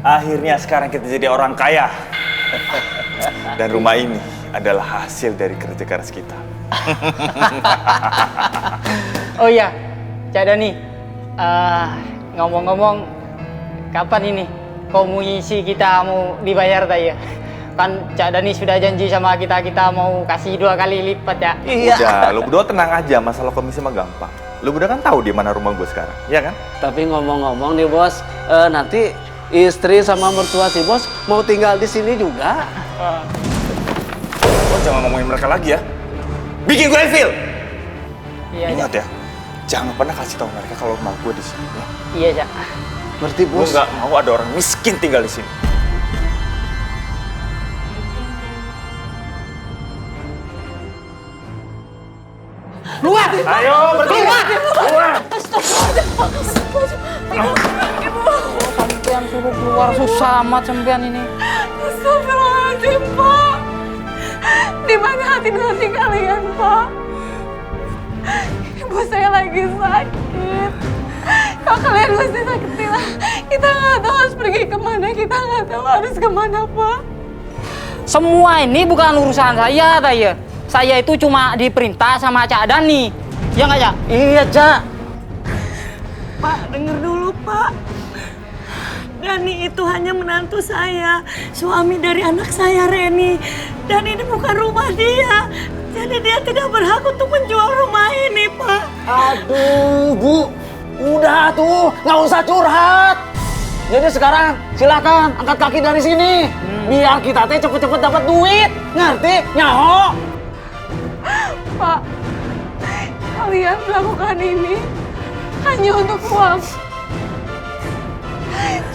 Akhirnya sekarang kita jadi orang kaya. Dan rumah ini adalah hasil dari kerja keras kita. Oh iya, Cak Dani. Ngomong-ngomong, kapan ini komisi kita mau dibayar tak ya? Kan Cak Dani sudah janji sama kita mau kasih 2 kali lipat ya. Iya. Udah, lu berdua tenang aja, masalah komisi mah gampang. Lu berdua kan tahu di mana rumah gue sekarang, ya kan? Tapi ngomong-ngomong nih bos, nanti istri sama mertua si bos mau tinggal di sini juga. Oh, jangan ngomongin mereka lagi ya. Bikin gue ilfil. Iya. Ingat ya, jangan pernah kasih tahu mereka kalau rumah gue di sini. Ya? Iya, Cak. Ngerti Gue bos? nggak mau ada orang miskin tinggal di sini. Keluar! Ayo, Keluar! keluar! Sampean suruh keluar, susah amat sampean ini. Astagfirullahaladzim, Pak. Di mana hati nurani kalian, Pak? Ibu saya lagi sakit. Kalau kalian mesti sakit, kita nggak tahu harus pergi kemana, kita nggak tahu harus kemana, Pak. Semua ini bukan urusan saya, Taya. Saya itu cuma diperintah sama Cak Dani. Ya nggak, Cak? Iya, Cak. Pak, denger dulu, Pak. Dani itu hanya menantu saya, suami dari anak saya, Reni. Dan ini bukan rumah dia. Jadi dia tidak berhak untuk menjual rumah ini, Pak. Aduh, Bu. Udah tuh, nggak usah curhat. Jadi sekarang silakan angkat kaki dari sini. Biar kita teh cepet-cepet dapat duit. Ngerti? Nyaho. Pak, kalian melakukan ini hanya untuk uang.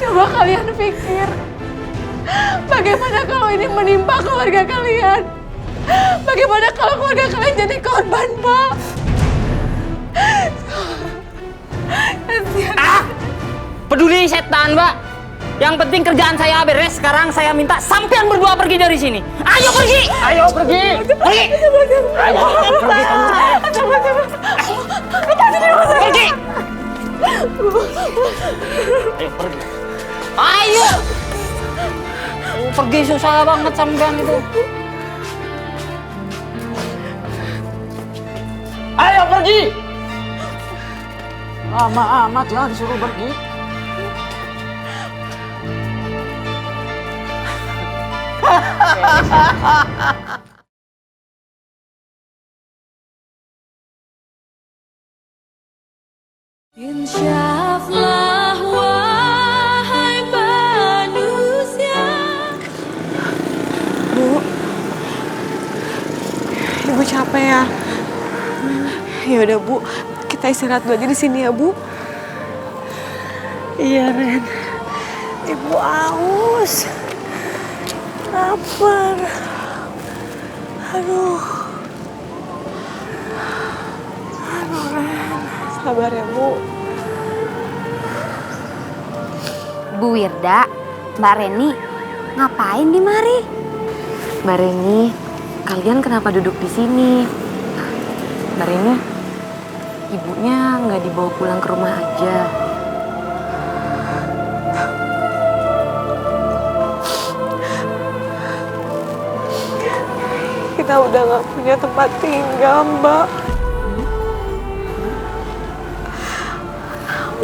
Coba kalian pikir, bagaimana kalau ini menimpa keluarga kalian? Bagaimana kalau keluarga kalian jadi korban, Pak? Peduli setan, Mbak. Yang penting kerjaan saya beres. Sekarang saya minta sampean berdua pergi dari sini. Ayo pergi! Ayo pergi. Pergi! Ayo pergi kamu. Pergi! Ayo! Pergi susah banget sampean itu. Ayo pergi. Lama amat ya disuruh pergi. Insyaallah wahai manusia. Bu, Ibu capek ya? Ya udah Bu, kita istirahat dulu aja di sini ya Bu. Iya Ren, Ibu aus, lapar. Aduh Ren, sabar ya Bu. Bu Wirda, Mbak Reni, ngapain di mari? Mbak Reni, kalian kenapa duduk di sini? Mbak Reni, ibunya nggak dibawa pulang ke rumah aja. Kita udah gak punya tempat tinggal, Mbak.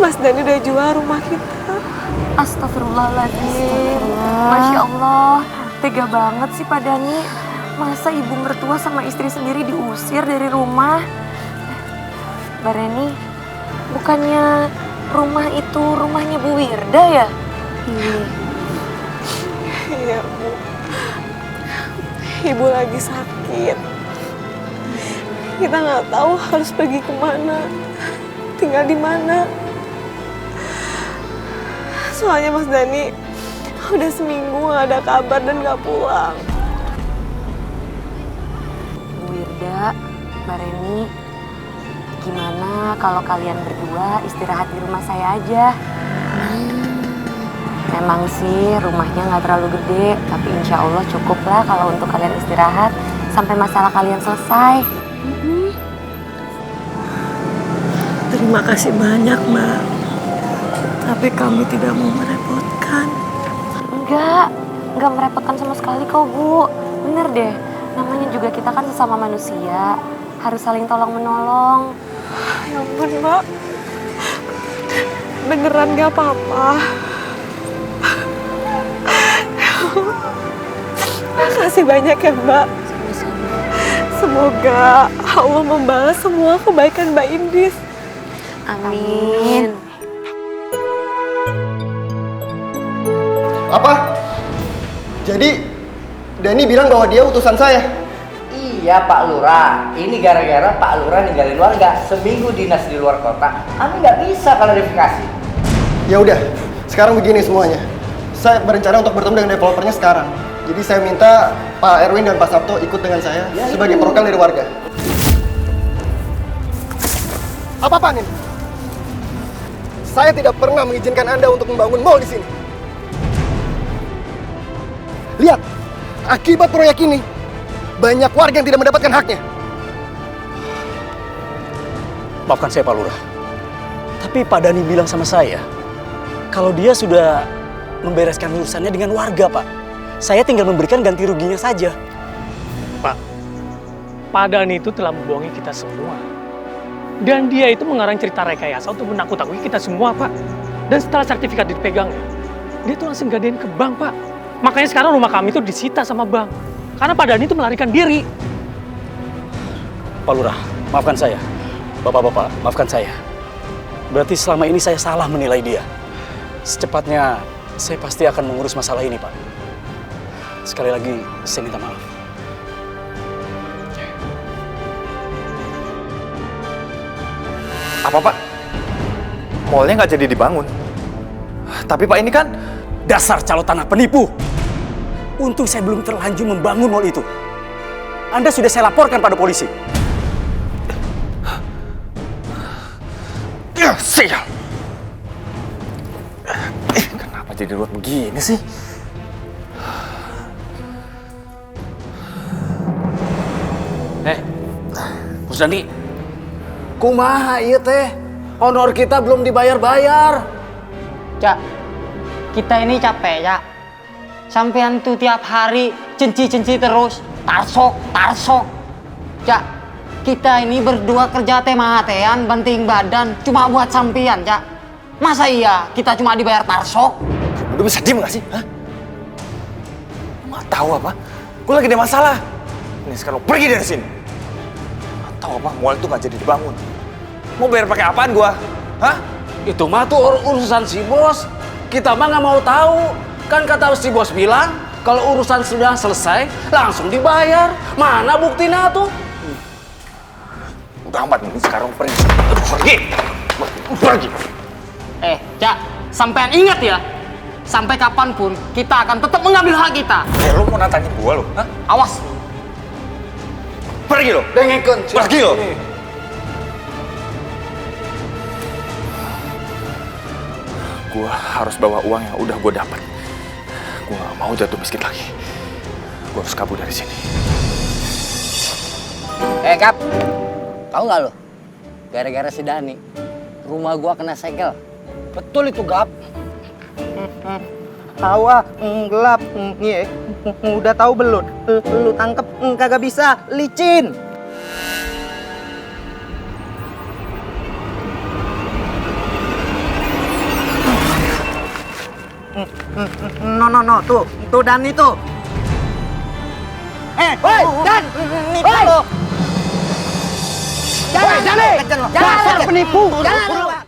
Mas Dani udah jual rumah kita. Astagfirullahaladzim. Masya Allah, tega banget sih Pak Dani. Masa ibu mertua sama istri sendiri diusir dari rumah? Mbak Reni, bukannya rumah itu rumahnya Bu Wirda ya? Iya, Bu. Ibu lagi sakit. Kita nggak tahu harus pergi kemana, tinggal di mana. Soalnya Mas Dani udah seminggu nggak ada kabar dan nggak pulang. Bu Wirda, Mbak Reni, gimana kalau kalian berdua istirahat di rumah saya aja? Memang sih rumahnya nggak terlalu gede, tapi insya Allah cukup lah kalau untuk kalian istirahat sampai masalah kalian selesai. Terima kasih banyak, Mbak. Tapi kami tidak mau merepotkan. Enggak merepotkan sama sekali kok, Bu. Bener deh, namanya juga kita kan sesama manusia, harus saling tolong-menolong. Ya ampun, Mbak. Beneran gak apa-apa. Makasih banyak ya, Mbak. Semoga Allah membalas semua kebaikan Mbak Indis. Amin. Apa? Jadi Dani bilang bahwa dia utusan saya? Iya Pak Lurah, ini gara-gara Pak Lurah ninggalin warga seminggu dinas di luar kota. Kami nggak bisa klarifikasi. Ya udah, sekarang begini semuanya. Saya berencana untuk bertemu dengan developernya sekarang. Jadi saya minta Pak Erwin dan Pak Sabto ikut dengan saya sebagai perwakilan dari warga. Apa ini? Saya tidak pernah mengizinkan Anda untuk membangun mall di sini. Lihat, akibat proyek ini, banyak warga yang tidak mendapatkan haknya. Maafkan saya Pak Lurah. Tapi Pak Dani bilang sama saya, kalau dia sudah membereskan urusannya dengan warga, Pak. Saya tinggal memberikan ganti ruginya saja. Pak Dani itu telah membohongi kita semua. Dan dia itu mengarang cerita rekayasa untuk menakut-nakuti kita semua, Pak. Dan setelah sertifikat dipegangnya, dia tuh langsung gadein ke bank, Pak. Makanya sekarang rumah kami itu disita sama bank. Karena Pak Dani itu melarikan diri. Pak Lurah, maafkan saya. Bapak-bapak, maafkan saya. Berarti selama ini saya salah menilai dia. Secepatnya, saya pasti akan mengurus masalah ini, Pak. Sekali lagi, saya minta maaf. Apa Pak? Mallnya nggak jadi dibangun. Tapi Pak ini kan Dasar calo tanah penipu! Untung saya belum terlanjur membangun mall itu. Anda sudah saya laporkan pada polisi. ya sial. Kenapa jadi ruwet begini sih? Bos Dani. Kumaha ieu teh? Honor kita belum dibayar-bayar. Cak, kita ini capek, Cak. Sampean tuh tiap hari cenci-cenci terus, tarsok. Cak, kita ini berdua kerja teh mahatean, banting badan, cuma buat sampean, Cak. Masa iya kita cuma dibayar tarsok? Udah bisa diem gak sih? Hah? Nggak tahu apa? Gue lagi ada masalah. Ini sekarang pergi dari sini. Nggak tahu apa? Mall itu nggak jadi dibangun. Mau bayar pakai apaan gua? Hah? Itu mah tuh urusan si bos. Kita mah nggak mau tahu. Kan kata si bos bilang, kalau urusan sudah selesai, langsung dibayar. Mana buktinya tuh? Udah amat, ini sekarang pergi. Pergi! Pergi! Cak, sampean ingat ya, sampai kapanpun kita akan tetap mengambil hak kita. Lu mau nantangin gua lu? Hah? Awas. Pergi lo! Dengekeun. Pergi lo! Gua harus bawa uang yang udah gua dapat. Gua gak mau jatuh miskin lagi. Gua harus kabur dari sini. Kap, tahu nggak lo? Gara-gara si Dani, rumah gua kena segel. Betul itu, Gap. Tawa gelap, iya. Udah tahu belut. Lu tangkep kagak bisa, licin. No, tuh Dani tuh. Woi, Dan, nipu lo. Jangan, Dani, dasar penipu. Jangan.